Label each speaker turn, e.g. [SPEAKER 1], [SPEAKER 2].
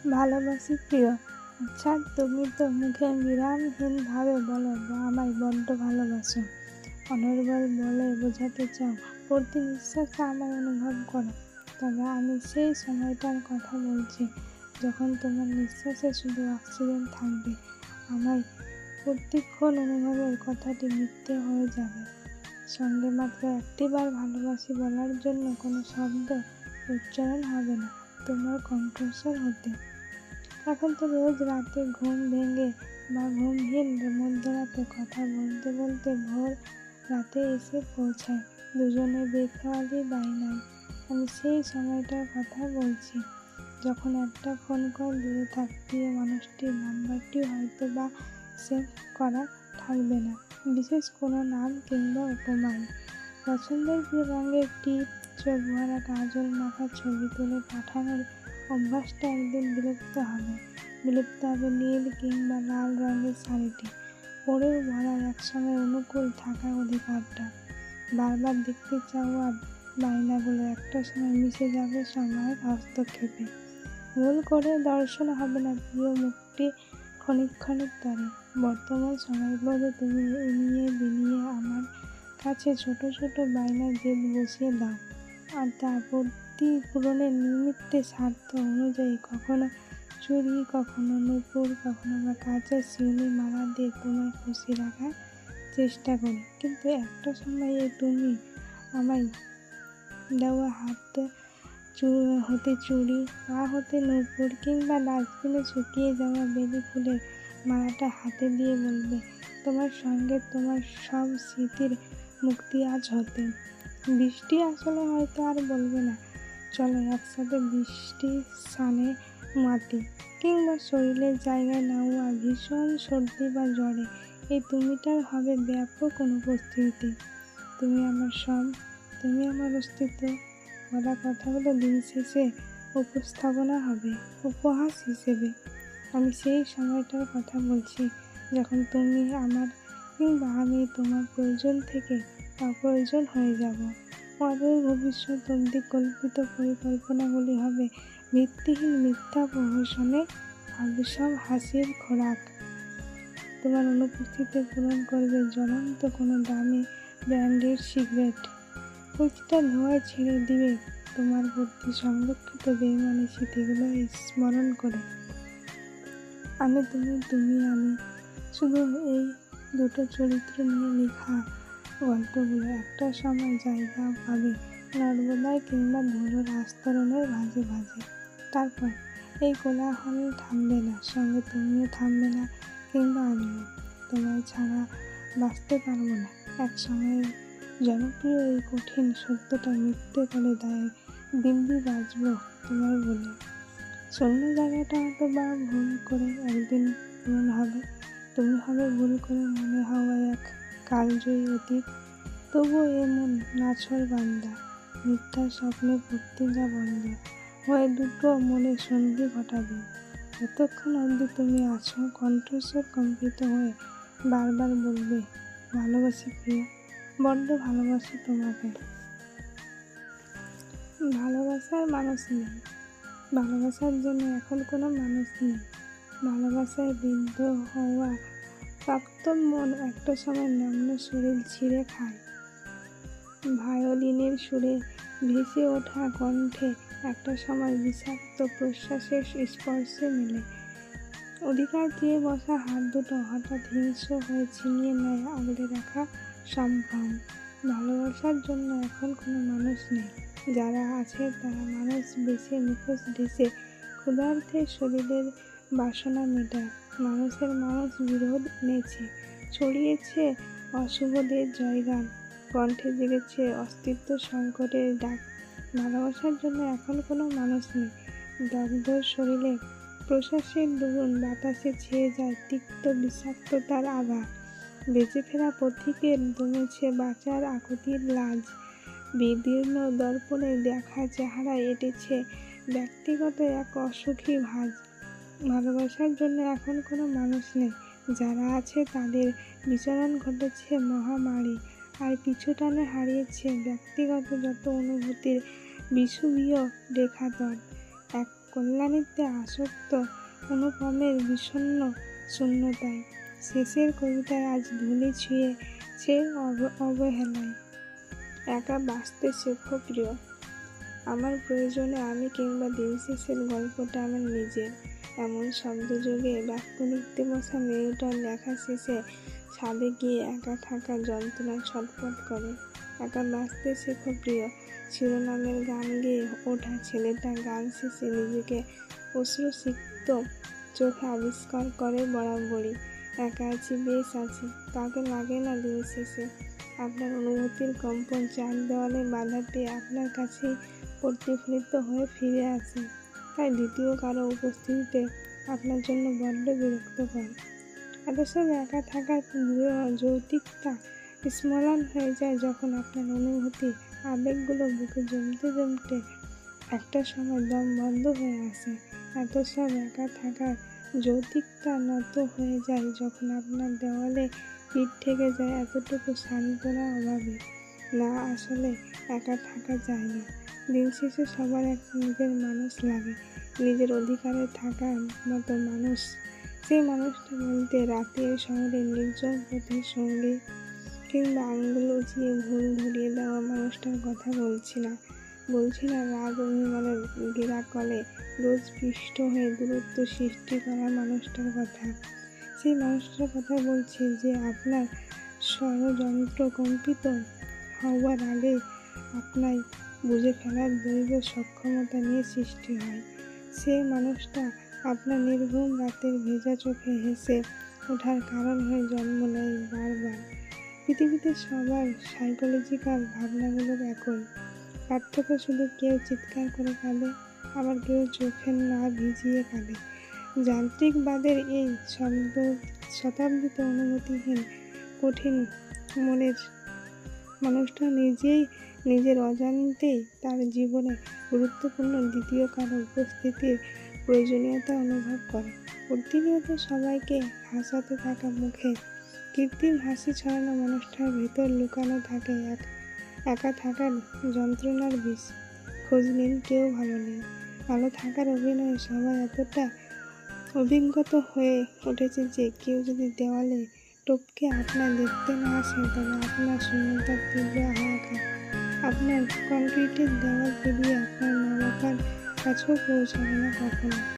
[SPEAKER 1] ভালোবাসি প্রিয়। আচ্ছা, তুমি তো মুখে বিরামহীনভাবে বলো আমায় বড্ড ভালোবাসো। অনর্গল বলে বোঝাতে চাও প্রতি নিঃশ্বাসে আমায় অনুভব করো। তবে আমি সেই সময়টার কথা বলছি যখন তোমার নিঃশ্বাসে শুধু অক্সিজেন থাকবে। আমায় প্রতিক্ষণ অনুভবের কথাটি মিথ্যে হয়ে যাবে। সঙ্গে মাত্র একটিবার ভালোবাসি বলার জন্য কোনো শব্দ উচ্চারণ হবে না তোমার কণ্ঠস্বর হতে। এখন তো রোজ রাতে ঘুম ভেঙে বা ঘুমহীন মধ্যরাতে কথা বলতে বলতে ভোর রাতে এসে পৌঁছায় দুজনে বেখেয়ালি বায়নায়। আমি সেই সময়টার কথা বলছি যখন একটা ফোন কল দূরে থাকতে মানুষটির নাম্বারটি হয়তো বা সেভ করা থাকবে না, বিশেষ কোনো নাম কিংবা উপমায়। পছন্দের রঙের টিপ, চোখ ভরা কাজল মাখা ছবি তুলে পাঠানোর অভ্যাসটা একদিন বিলুপ্ত হবে নীল কিংবা লাল রঙের শাড়িটি পরেও ভরার একসময় অনুকূল থাকার অধিকারটা। বারবার দেখতে চাওয়া বায়নাগুলো একটা সময় মিশে যাবে সময়ের হস্তক্ষেপে। ভুল করে দর্শন হবে না প্রিয় মুখটি ক্ষণিক তরে। বর্তমান সময়গুলোতে তুমি এনিয়ে বিনিয়ে আমার কাছে ছোট ছোট বায়নার জেদ বসিয়ে দাও, আর তা পূরণের নিমিত্তে স্বার্থ অনুযায়ী কখনো চুড়ি, কখনো নূপুর, কখনো বা কাঁচের শিউলি মালা দিয়ে তোমায় খুশি রাখার চেষ্টা করি। কিন্তু একটা সময়ে তুমি আমায় দেওয়া হাত হতে চুড়ি, পা হতে নূপুর কিংবা ডাস্টবিনে শুকিয়ে যাওয়া বেলি ফুলের মালাটা হাতে দিয়ে বলবে তোমার সঙ্গে তোমার সব স্মৃতির মুক্তি আজ হতে। বৃষ্টি আসলে হয়তো আর বলবে না চলো একসাথে বৃষ্টি স্নানে মাটি, কিংবা শরীরের জায়গায় নেওয়া ভীষণ সর্দি বা জ্বরে এই তুমিটার হবে ব্যাপক অনুপস্থিতি। তুমি আমার সব, তুমি আমার অস্তিত্ব। বলা কথাগুলো দিন শেষে উপস্থাপনা হবে উপহাস হিসেবে। আমি সেই সময়টার কথা বলছি যখন তুমি আমার কিংবা আমি তোমার প্রয়োজন থেকে অপ্রয়োজন হয়ে যাব। অদূর ভবিষ্যৎ অবধি কল্পিত পরিকল্পনাগুলি হবে ভিত্তিহীন মিথ্যা প্রহসনে সব হাসির খোরাক। তোমার অনুপস্থিতিতে পূরণ করবে জ্বলন্ত কোনো দামি ব্র্যান্ডের সিগারেট। প্রতিটা ধোঁয়ায় ছেড়ে দিবে তোমার প্রতি সংরক্ষিত বেইমানি স্মৃতিগুলো স্মরণ করে। আমি তুমি, তুমি আমি, শুধু এই দুটো চরিত্র নিয়ে লেখা গল্পগুলো একটা সময় জায়গা পাবে নর্মদায় কিংবা ধুলোর আস্তরণের ভাঁজে ভাঁজে। তারপর এই কোলাহল থামবে না, সঙ্গে তুমিও থামবে না কিংবা আমিও। তোমায় ছাড়া বাঁচতে পারবো না। এক সময়ের জনপ্রিয় এই কঠিন সত্যটা মিথ্যে করে দেয় দিব্যি বাঁচব তোমায় বলে। শূন্য জায়গাটা হয়তো বা ভুল করে একদিন পূরণ হবে। তুমি হবে ভুল করে মনে হওয়া এক কালজয়ী অতীত। তবুও এমন নাছর বান্দা মিথ্যার স্বপ্নে পড়তে যা বন্ধ হয়ে দুটো মনে সন্ধি ঘটাবে। যতক্ষণ অবধি তুমি আছো কণ্ঠস্বর কম্পিত হয়ে বারবার বলবে ভালোবাসি প্রিয়, বড্ড ভালোবাসি তোমাকে। ভালোবাসার মানুষ নেই, ভালোবাসার জন্য এখন কোনো মানুষ নেই। ভালোবাসায় বিদ্ধ হওয়া প্রাপ্ত মন একটা সময় নগ্ন শরীর ছিঁড়ে খায়। ভায়োলিনের সুরে ভেসে ওঠা কণ্ঠে একটা সময় বিষাক্ত প্রশ্বাসের স্পর্শে মেলে। অধিকার চেয়ে বসা হাত দুটো হঠাৎ হিংস্র হয়ে ছিনিয়ে নেয় আগলে রাখা সম্ভ্রম। ভালোবাসার জন্য এখন কোনো মানুষ নেই। যারা আছে তারা মানুষ বেছে মুখোশ ঢেসে ক্ষুধার্থে শরীরের বাসনা মেটায়। মানুষের মানুষ বিরোধ এনেছে, ছড়িয়েছে অশুভদের জয়গান, কণ্ঠে জেগেছে অস্তিত্ব সংকটের ডাক। ভালোবাসার জন্য এখন কোনো মানুষ নেই। দগ্ধ শরীরে প্রশ্বাসের দরুন বাতাসে ছেয়ে যায় তিক্ত বিষাক্ততার আভা। বেঁচে ফেরা পথিকের দমেছে বাঁচার আকুতির লাজ। বিদীর্ণ দর্পণে দেখা চেহারায় এঁটেছে ব্যক্তিগত এক অসুখী ভাঁজ। ভালোবাসার জন্য এখন কোনো মানুষ নেই। যারা আছে তাদের বিচরণ ঘটেছে মহামারী, আর পিছুটানে হারিয়েছে ব্যক্তিগত যত অনুভূতির বিষুবীয় রেখাতল। এক কল্যাণীতে আসক্ত অনুপমের বিষণ্ণ শূন্যতায়। শেষের কবিতায় আজ ধুলি ছুঁয়েছে অবহেলায়। একা বাঁচতে শেখো প্রিয়, আমার প্রয়োজনে আমি কিংবা দিন শেষের গল্পটা আমার নিজের। এমন শব্দযোগে বাক্য লিখতে বসা মেয়েটার লেখা শেষে ছাদে গিয়ে একা থাকা যন্ত্রণায় ছটফট করে। একা বাঁচতে শেখো প্রিয় শিরোনামের গান গেয়ে ওঠা ছেলেটা গান শেষে নিজেকে অশ্রুসিক্ত চোখে আবিষ্কার করে বরাবরই। একা আছি, বেশ আছি, কাউকে লাগে না দিন শেষে। আপনার অনুভূতির কম্পন চার দেওয়ালে বাধা পেয়ে আপনার কাছেই প্রতিফলিত হয়ে ফিরে আসে। তাই দ্বিতীয় কারো উপস্থিতিতে আপনার জন্য বড্ড বিরক্তকর। এত সব একা থাকার যৌক্তিকতা স্মরণ হয়ে যায় যখন আপনার অনুভূতি আবেগগুলো বুকে জমতে জমতে একটা সময় দম বন্ধ হয়ে আসে। এত সব একা থাকার যৌক্তিকতা নত হয়ে যায় যখন আপনার দেওয়ালে পিঠ থেকে যায় এতটুকু সান্ত্বনা অভাবে। না, আসলে একা থাকা যায় না। দিন শেষে সবার এক নিজের মানুষ লাগে, নিজের অধিকারে থাকার মতো মানুষ। সেই মানুষটা বলতে রাতের শহরের নির্জন পথের সঙ্গে কিংবা আঙ্গুল উঁচিয়ে ভুল ধরিয়ে দেওয়া মানুষটার কথা বলছি না রাগ অভিমানের গেরাকলে রোজ পিষ্ট হয়ে দূরত্ব সৃষ্টি করা মানুষটার কথা। সেই মানুষটার কথা বলছি যে আপনার ষড়যন্ত্র কম্পিত হওয়ার আগে আপনার বুঝে ফেলার দৈব সক্ষমতা নিয়ে সৃষ্টি হয়। সেই মানুষটা আপনার নির্ঘুম রাতের ভেজা চোখে হেসে ওঠার কারণ হয়ে জন্ম নেয় বারবার। পৃথিবীতে সবার সাইকোলজিক্যাল ভাবনাগুলো একই, পার্থক্য শুধু কেউ চিৎকার করে কাঁদে, আবার কেউ চোখে না ভিজিয়ে কাঁদে। যান্ত্রিকবাদের এই শতাব্দীতে অনুমতিহীন কঠিন মনের মানুষটা নিজেই নিজের অজান্তেই তার জীবনে গুরুত্বপূর্ণ দ্বিতীয় কারো উপস্থিতির প্রয়োজনীয়তা অনুভব করে। প্রতিনিয়ত সবাইকে হাসাতে থাকা মুখে কৃত্রিম হাসি ছড়ানো মানুষটার ভেতর লুকানো থাকে একা থাকার যন্ত্রণার বিষ। খোঁজ নিন, কেউ ভালো নেই। ভালো থাকার অভিনয়ে সবাই এতটা অভিজ্ঞত হয়ে উঠেছে যে কেউ যদি দেওয়ালে টপকে আপনার দেখতে না আসে তবে আপনার শূন্যতার তীব্র হাহাকার আপনার কংক্রিটের দেওয়াল পেরিয়ে আপনার মা বাবার কাছেও পৌঁছাবে না কখনো।